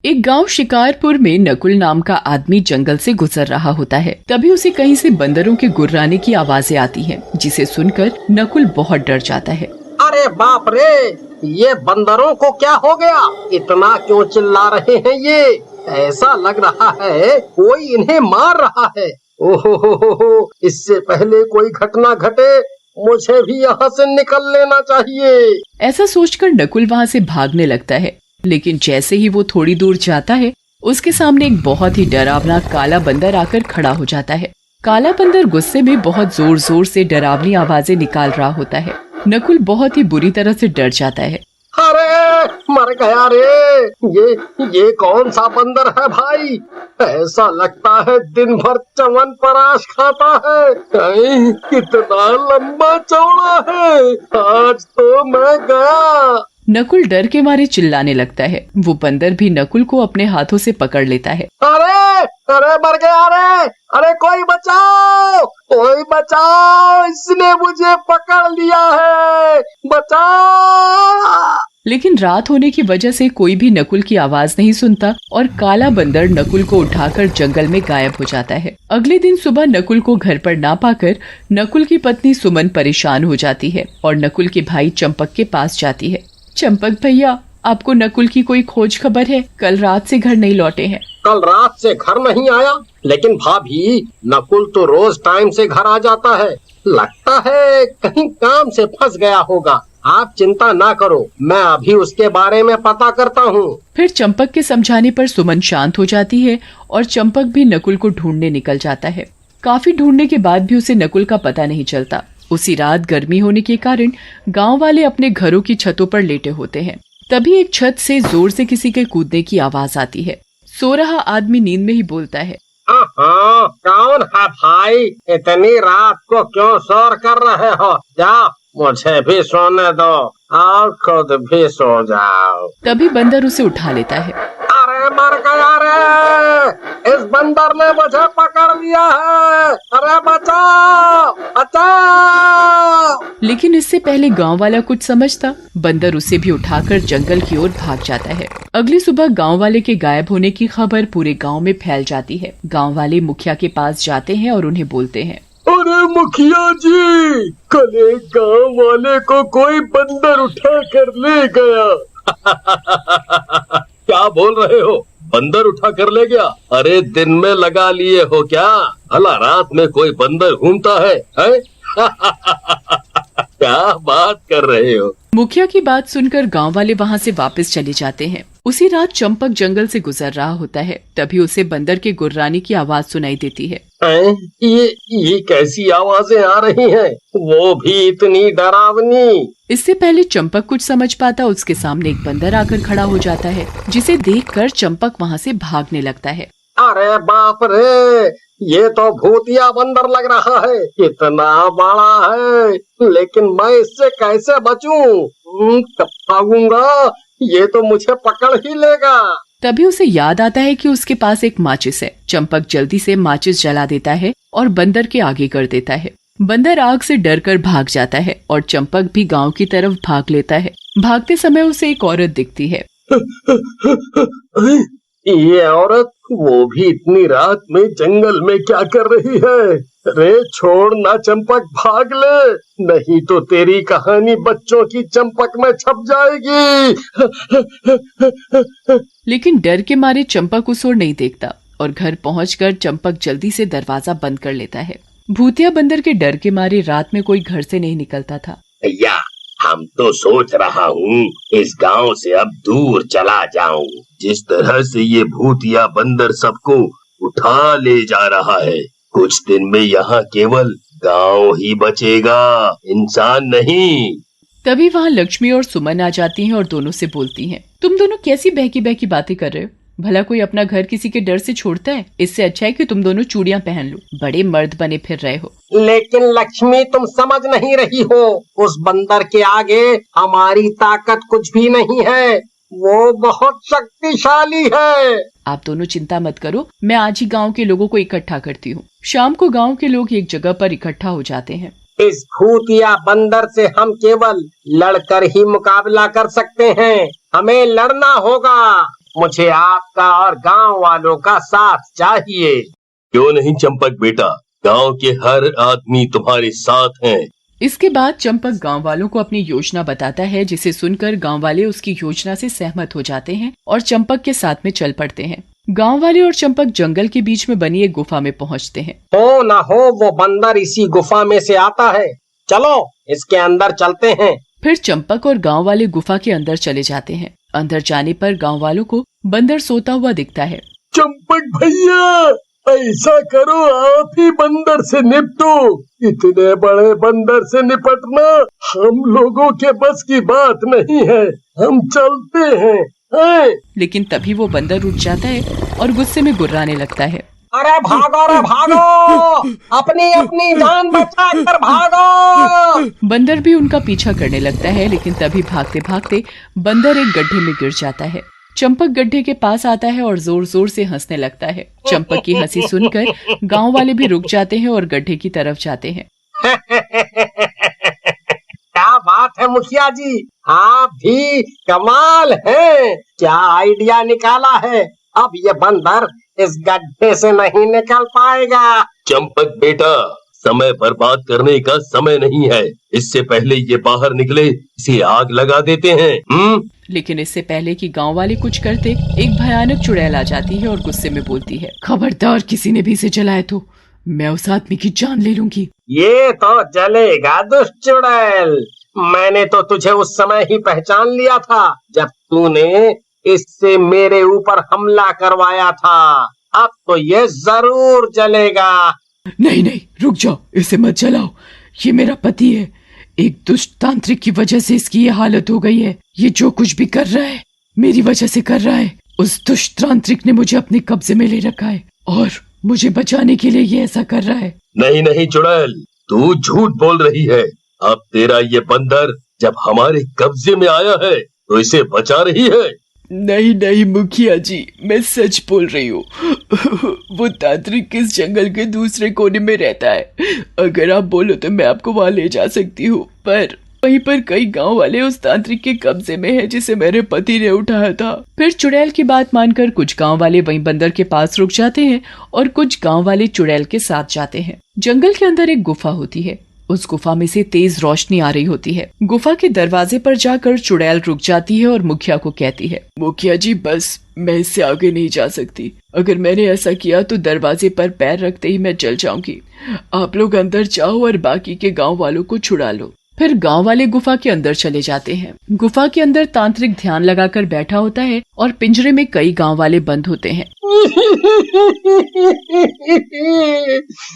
एक गांव शिकारपुर में नकुल नाम का आदमी जंगल से गुजर रहा होता है। तभी उसे कहीं से बंदरों के गुर्राने की आवाजें आती हैं, जिसे सुनकर नकुल बहुत डर जाता है। अरे बाप रे, ये बंदरों को क्या हो गया? इतना क्यों चिल्ला रहे हैं ये? ऐसा लग रहा है कोई इन्हें मार रहा है। ओहो, इससे पहले कोई घटना घटे मुझे भी यहाँ से निकल लेना चाहिए। ऐसा सोचकर नकुल वहाँ से भागने लगता है, लेकिन जैसे ही वो थोड़ी दूर जाता है, उसके सामने एक बहुत ही डरावना काला बंदर आकर खड़ा हो जाता है। काला बंदर गुस्से में बहुत जोर जोर से डरावनी आवाजें निकाल रहा होता है। नकुल बहुत ही बुरी तरह से डर जाता है। अरे मर गया रे, ये कौन सा बंदर है भाई? ऐसा लगता है दिन भर च्यवनप्राश खाता है। कितना लंबा चौड़ा है, आज तो मैं गया। नकुल डर के मारे चिल्लाने लगता है। वो बंदर भी नकुल को अपने हाथों से पकड़ लेता है। अरे मर गया रे, अरे कोई बचाओ, इसने मुझे पकड़ लिया है, बचाओ। लेकिन रात होने की वजह से कोई भी नकुल की आवाज नहीं सुनता और काला बंदर नकुल को उठाकर जंगल में गायब हो जाता है। अगले दिन सुबह नकुल को घर पर ना पाकर नकुल की पत्नी सुमन परेशान हो जाती है और नकुल के भाई चंपक के पास जाती है। चंपक भैया, आपको नकुल की कोई खोज खबर है? कल रात से घर नहीं लौटे हैं। कल रात से घर नहीं आया? लेकिन भाभी, नकुल तो रोज टाइम से घर आ जाता है। लगता है कहीं काम से फंस गया होगा। आप चिंता ना करो, मैं अभी उसके बारे में पता करता हूँ। फिर चंपक के समझाने पर सुमन शांत हो जाती है और चंपक भी नकुल को ढूंढने निकल जाता है। काफी ढूंढने के बाद भी उसे नकुल का पता नहीं चलता। उसी रात गर्मी होने के कारण गांव वाले अपने घरों की छतों पर लेटे होते हैं। तभी एक छत से जोर से किसी के कूदने की आवाज आती है। सो रहा आदमी नींद में ही बोलता है, कौन है भाई? इतनी रात को क्यों शोर कर रहे हो? जाओ, मुझे भी सोने दो और खुद भी सो जाओ। तभी बंदर उसे उठा लेता है। अरे मर गया रे, इस बंदर ने मुझे पकड़ लिया है। अरे बचाओ। लेकिन इससे पहले गांव वाला कुछ समझता, बंदर उसे भी उठाकर जंगल की ओर भाग जाता है। अगली सुबह गांव वाले के गायब होने की खबर पूरे गांव में फैल जाती है। गांव वाले मुखिया के पास जाते हैं और उन्हें बोलते हैं, अरे मुखिया जी, कल एक गांव वाले को कोई बंदर उठा कर ले गया। क्या बोल रहे हो? बंदर उठा कर ले गया? अरे दिन में लगा लिए हो क्या? भला रात में कोई बंदर घूमता है? क्या बात कर रहे हो? मुखिया की बात सुनकर गांव वाले वहां से वापस चले जाते हैं। उसी रात चंपक जंगल से गुजर रहा होता है। तभी उसे बंदर के गुर्राने की आवाज सुनाई देती है। ये कैसी आवाजें आ रही हैं? वो भी इतनी डरावनी। इससे पहले चंपक कुछ समझ पाता, उसके सामने एक बंदर आकर खड़ा हो जाता है, जिसे देखकर चंपक वहां से भागने लगता है। अरे बाप रे, ये तो भूतिया बंदर लग रहा है। इतना बड़ा है, लेकिन मैं इससे कैसे बचूं? कब भागूंगा? ये तो मुझे पकड़ ही लेगा। तभी उसे याद आता है कि उसके पास एक माचिस है। चंपक जल्दी से माचिस जला देता है और बंदर के आगे कर देता है। बंदर आग से डरकर भाग जाता है और चंपक भी गांव की तरफ भाग लेता है। भागते समय उसे एक औरत दिखती है। ये औरत, वो भी इतनी रात में जंगल में क्या कर रही है? रे छोड़ ना चंपक, भाग ले, नहीं तो तेरी कहानी बच्चों की चंपक में छप जाएगी। लेकिन डर के मारे चंपक उस ओर नहीं देखता और घर पहुंचकर चंपक जल्दी से दरवाजा बंद कर लेता है। भूतिया बंदर के डर के मारे रात में कोई घर से नहीं निकलता था। भैया, हम तो सोच रहा हूँ इस गांव से अब दूर चला जाऊं। जिस तरह से ये भूतिया बंदर सबको उठा ले जा रहा है, कुछ दिन में यहाँ केवल गांव ही बचेगा, इंसान नहीं। तभी वहाँ लक्ष्मी और सुमन आ जाती हैं और दोनों से बोलती हैं, तुम दोनों कैसी बहकी बहकी बातें कर रहे हो? भला कोई अपना घर किसी के डर से छोड़ता है? इससे अच्छा है कि तुम दोनों चूड़ियां पहन लो, बड़े मर्द बने फिर रहे हो। लेकिन लक्ष्मी, तुम समझ नहीं रही हो, उस बंदर के आगे हमारी ताकत कुछ भी नहीं है। वो बहुत शक्तिशाली है। आप दोनों चिंता मत करो, मैं आज ही गांव के लोगों को इकट्ठा करती हूँ। शाम को गांव के लोग एक जगह पर इकट्ठा हो जाते हैं। इस भूतिया बंदर से हम केवल लड़कर ही मुकाबला कर सकते हैं। हमें लड़ना होगा। मुझे आपका और गांव वालों का साथ चाहिए। क्यों नहीं चंपक बेटा, गांव के हर आदमी तुम्हारे साथ हैं। इसके बाद चंपक गांव वालों को अपनी योजना बताता है, जिसे सुनकर गांव वाले उसकी योजना से सहमत हो जाते हैं और चंपक के साथ में चल पड़ते हैं। गांव वाले और चंपक जंगल के बीच में बनी एक गुफा में पहुंचते हैं। हो ना हो वो बंदर इसी गुफा में से आता है, चलो इसके अंदर चलते हैं। फिर चंपक और गांव वाले गुफा के अंदर चले जाते हैं। अंदर जाने पर गांव वालों को बंदर सोता हुआ दिखता है। चंपक भैया, ऐसा करो आप ही बंदर से निपटो। इतने बड़े बंदर से निपटना हम लोगों के बस की बात नहीं है, हम चलते हैं। लेकिन तभी वो बंदर उठ जाता है और गुस्से में गुर्राने लगता है। अरे भागो, अपनी अपनी जान बचा कर भागो। बंदर भी उनका पीछा करने लगता है, लेकिन तभी भागते भागते बंदर एक गड्ढे में गिर जाता है। चंपक गड्ढे के पास आता है और जोर जोर से हंसने लगता है। चंपक की हंसी सुनकर गांव वाले भी रुक जाते हैं और गड्ढे की तरफ जाते हैं। क्या बात है मुखिया जी, आप भी कमाल हैं। क्या आइडिया निकाला है, अब ये बंदर इस गड्ढे से नहीं निकल पाएगा। चंपक बेटा, समय बर्बाद करने का समय नहीं है। इससे पहले ये बाहर निकले, इसे आग लगा देते हैं। लेकिन इससे पहले कि गांव वाले कुछ करते, एक भयानक चुड़ैल आ जाती है और गुस्से में बोलती है, खबरदार किसी ने भी इसे जलाया तो मैं उस आदमी की जान ले लूंगी। ये तो जलेगा दुष्ट चुड़ैल, मैंने तो तुझे उस समय ही पहचान लिया था जब तूने इससे मेरे ऊपर हमला करवाया था। अब तो ये जरूर जलेगा। नहीं नहीं, रुक जाओ, इसे मत जलाओ। ये मेरा पति है, एक दुष्ट तांत्रिक की वजह से इसकी ये हालत हो गई है। ये जो कुछ भी कर रहा है मेरी वजह से कर रहा है। उस दुष्ट तांत्रिक ने मुझे अपने कब्जे में ले रखा है और मुझे बचाने के लिए ये ऐसा कर रहा है। नहीं नहीं चुड़ैल, तू झूठ बोल रही है। अब तेरा ये बंदर जब हमारे कब्जे में आया है तो इसे बचा रही है। नहीं नहीं मुखिया जी, मैं सच बोल रही हूँ। वो तांत्रिक इस जंगल के दूसरे कोने में रहता है। अगर आप बोलो तो मैं आपको वहाँ ले जा सकती हूँ, पर वहीं पर कई गांव वाले उस तांत्रिक के कब्जे में है जिसे मेरे पति ने उठाया था। फिर चुड़ैल की बात मानकर कुछ गांव वाले वहीं बंदर के पास रुक जाते हैं और कुछ गांव वाले चुड़ैल के साथ जाते हैं। जंगल के अंदर एक गुफा होती है। उस गुफा में से तेज रोशनी आ रही होती है। गुफा के दरवाजे पर जाकर चुड़ैल रुक जाती है और मुखिया को कहती है, मुखिया जी बस, मैं इससे आगे नहीं जा सकती। अगर मैंने ऐसा किया तो दरवाजे पर पैर रखते ही मैं जल जाऊंगी। आप लोग अंदर जाओ और बाकी के गांव वालों को छुड़ा लो। फिर गांव वाले गुफा के अंदर चले जाते हैं। गुफा के अंदर तांत्रिक ध्यान लगाकर बैठा होता है और पिंजरे में कई गांव वाले बंद होते हैं।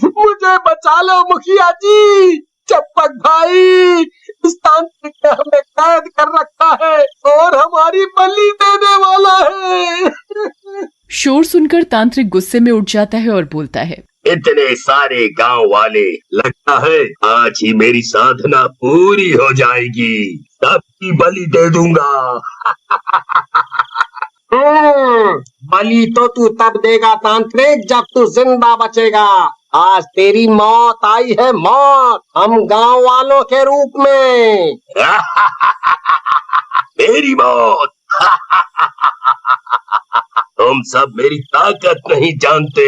मुझे बचा लो मुखिया जी, चंपक भाई, इस तांत्रिक ने हमें कैद कर रखा है और हमारी बलि देने वाला है। शोर सुनकर तांत्रिक गुस्से में उठ जाता है और बोलता है, इतने सारे गांव वाले, लगता है आज ही मेरी साधना पूरी हो जाएगी, सबकी बलि दे दूंगा। बलि तो तू तब देगा तांत्रिक जब तू जिंदा बचेगा। आज तेरी मौत आई है, मौत, हम गांव वालों के रूप में। मेरी मौत। तुम सब मेरी ताकत नहीं जानते।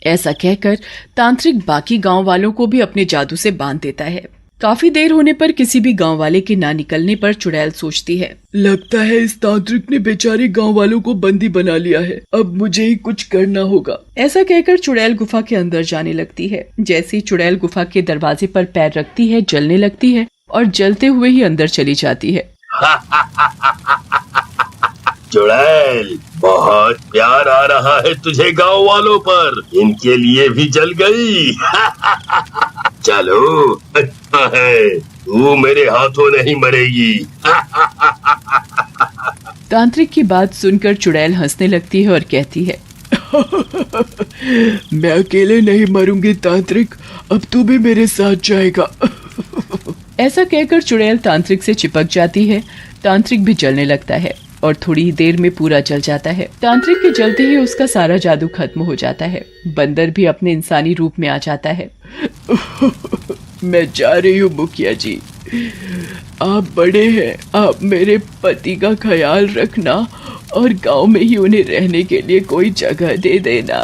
ऐसा कहकर तांत्रिक बाकी गांव वालों को भी अपने जादू से बांध देता है। काफी देर होने पर किसी भी गांव वाले के ना निकलने पर चुड़ैल सोचती है, लगता है इस तांत्रिक ने बेचारे गांव वालों को बंदी बना लिया है, अब मुझे ही कुछ करना होगा। ऐसा कहकर चुड़ैल गुफा के अंदर जाने लगती है। जैसे ही चुड़ैल गुफा के दरवाजे पर पैर रखती है, जलने लगती है और जलते हुए ही अंदर चली जाती है। चुड़ैल, बहुत प्यार आ रहा है तुझे गांव वालों पर, इनके लिए भी जल गई। चलो, अच्छा है, तू मेरे हाथों नहीं मरेगी। तांत्रिक की बात सुनकर चुड़ैल हंसने लगती है और कहती है, मैं अकेले नहीं मरूंगी तांत्रिक, अब तू भी मेरे साथ जाएगा। ऐसा कहकर चुड़ैल तांत्रिक से चिपक जाती है। तांत्रिक भी जलने लगता है और थोड़ी ही देर में पूरा जल जाता है। तांत्रिक के जलते ही उसका सारा जादू खत्म हो जाता है। बंदर भी अपने इंसानी रूप में आ जाता है। मैं जा रही हूँ मुखिया जी, आप बड़े हैं, आप मेरे पति का ख्याल रखना और गांव में ही उन्हें रहने के लिए कोई जगह दे देना।